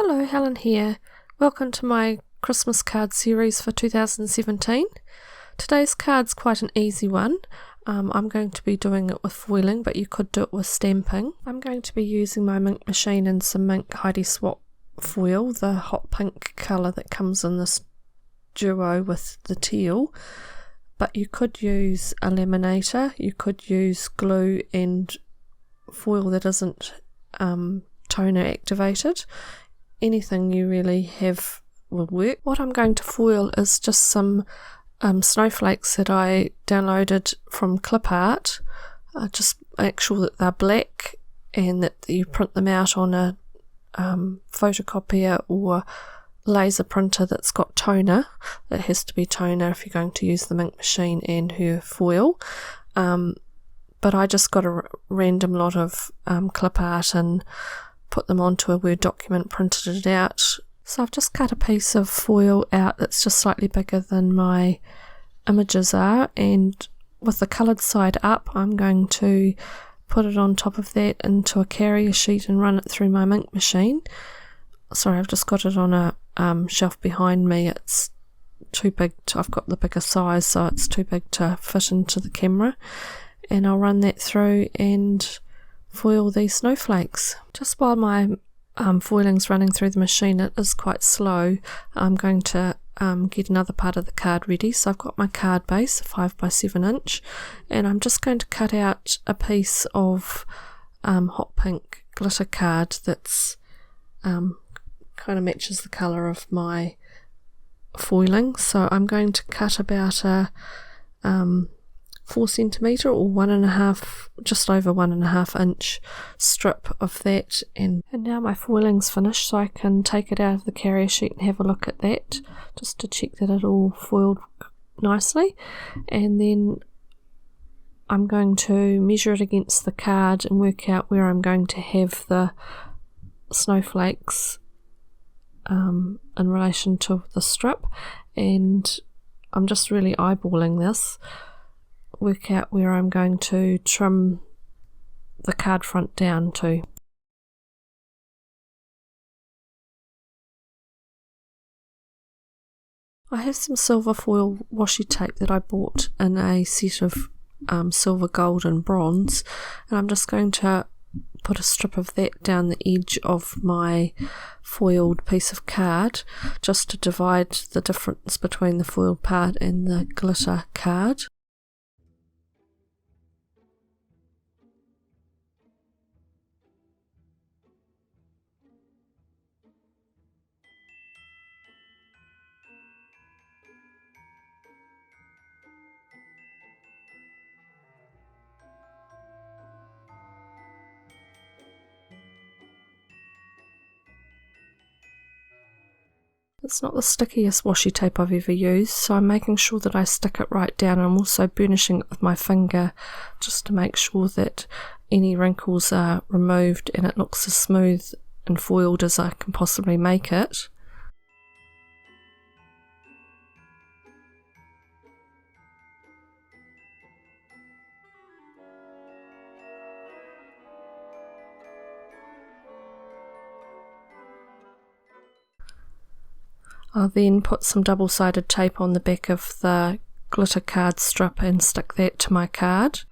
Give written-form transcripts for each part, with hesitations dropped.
Hello, Helen here. Welcome to my Christmas card series for 2017. Today's card's quite an easy one. I'm going to be doing it with foiling, but you could do it with stamping. I'm going to be using my Mink machine and some Mink Heidi Swap foil, the hot pink colour that comes in this duo with the teal. But you could use a laminator, you could use glue and foil that isn't toner activated. Anything you really have will work. What I'm going to foil is just some snowflakes that I downloaded from clipart. Just make sure that they're black and that you print them out on a photocopier or laser printer that's got toner. It has to be toner if you're going to use the Mink machine and her foil. But I just got a random lot of clipart and put them onto a Word document, printed it out. So I've just cut a piece of foil out that's just slightly bigger than my images are, and with the coloured side up I'm going to put it on top of that into a carrier sheet and run it through my Mink machine. Sorry, I've just got it on a shelf behind me. It's too big I've got the bigger size, so it's too big to fit into the camera, and I'll run that through and foil these snowflakes. Just while my foiling's running through the machine, it is quite slow. I'm going to get another part of the card ready. So I've got my card base, a 5x7 inch, and I'm just going to cut out a piece of hot pink glitter card that's kind of matches the colour of my foiling. So I'm going to cut about a 4cm or 1.5, just over 1.5 inch strip of that, and now my foiling's finished, so I can take it out of the carrier sheet and have a look at that just to check that it all foiled nicely. And then I'm going to measure it against the card and work out where I'm going to have the snowflakes in relation to the strip, and I'm just really eyeballing this. Work out where I'm going to trim the card front down to. I have some silver foil washi tape that I bought in a set of silver, gold and bronze, and I'm just going to put a strip of that down the edge of my foiled piece of card just to divide the difference between the foiled part and the glitter card. It's not the stickiest washi tape I've ever used, so I'm making sure that I stick it right down. I'm also burnishing it with my finger just to make sure that any wrinkles are removed and it looks as smooth and foiled as I can possibly make it. I'll then put some double-sided tape on the back of the glitter card strip and stick that to my card.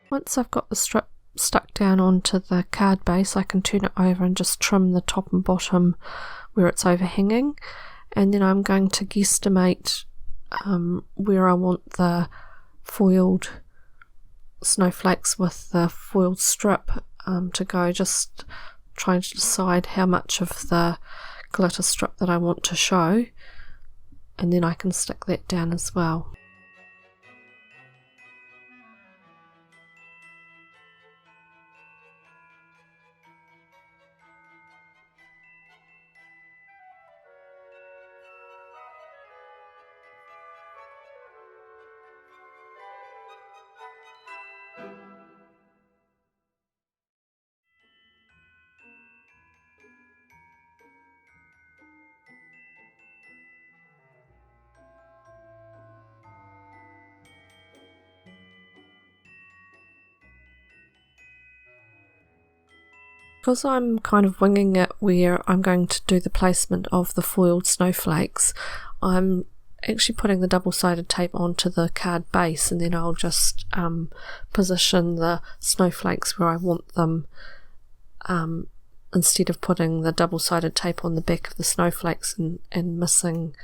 Once I've got the strip stuck down onto the card base, I can turn it over and just trim the top and bottom where it's overhanging, and then I'm going to guesstimate where I want the foiled snowflakes with the foiled strip to go, just trying to decide how much of the glitter strip that I want to show, and then I can stick that down as well. Because I'm kind of winging it where I'm going to do the placement of the foiled snowflakes, I'm actually putting the double-sided tape onto the card base, and then I'll just position the snowflakes where I want them, instead of putting the double-sided tape on the back of the snowflakes and missing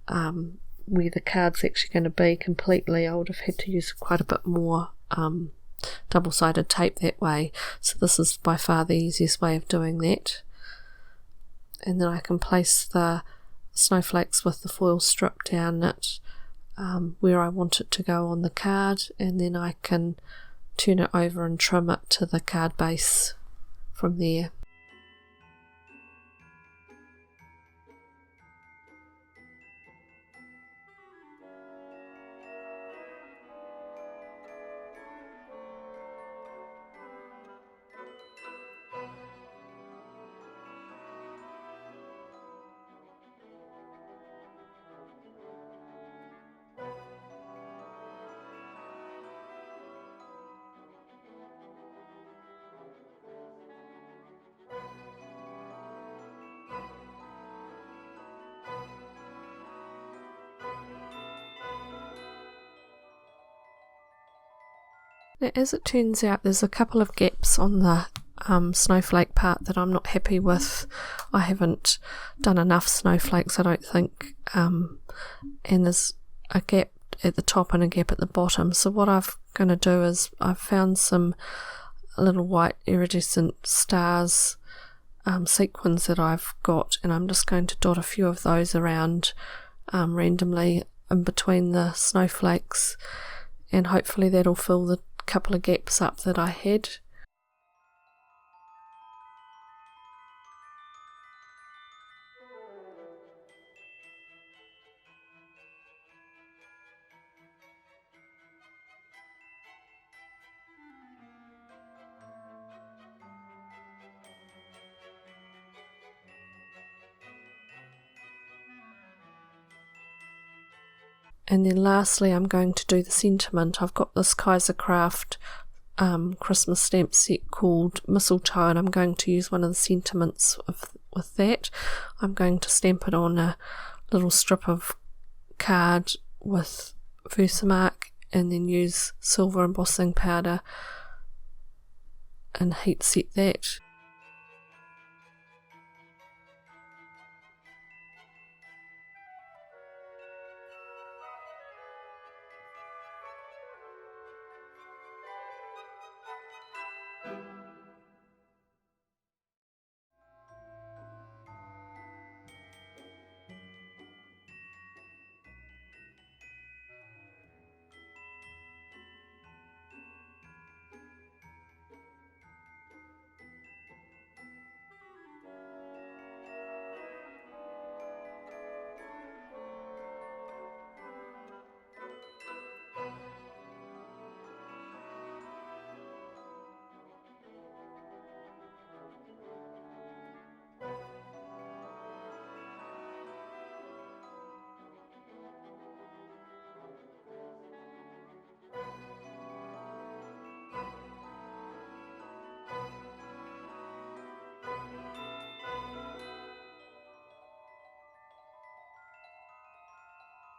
where the card's actually going to be completely. I would have had to use quite a bit more double-sided tape that way, so this is by far the easiest way of doing that. And then I can place the snowflakes with the foil strip down it where I want it to go on the card, and then I can turn it over and trim it to the card base from there. Now, as it turns out, there's a couple of gaps on the snowflake part that I'm not happy with. I haven't done enough snowflakes, I don't think, and there's a gap at the top and a gap at the bottom. So what I'm going to do is I've found some little white iridescent stars sequins that I've got, and I'm just going to dot a few of those around randomly in between the snowflakes, and hopefully that'll fill the couple of gaps up that I had. And then lastly, I'm going to do the sentiment. I've got this Kaisercraft Christmas stamp set called Mistletoe, and I'm going to use one of the sentiments with that. I'm going to stamp it on a little strip of card with Versamark, and then use silver embossing powder and heat set that.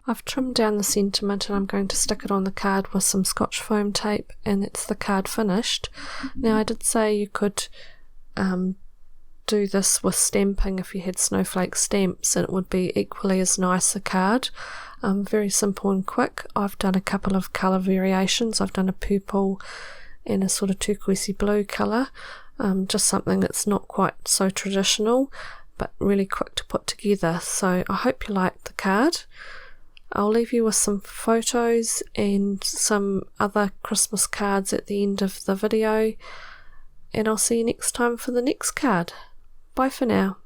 I've trimmed down the sentiment, and I'm going to stick it on the card with some Scotch foam tape, and that's the card finished. Now, I did say you could do this with stamping if you had snowflake stamps, and it would be equally as nice a card. Very simple and quick. I've done a couple of colour variations. I've done a purple and a sort of turquoisey blue colour. just something that's not quite so traditional but really quick to put together. So I hope you liked the card. I'll leave you with some photos and some other Christmas cards at the end of the video, and I'll see you next time for the next card. Bye for now.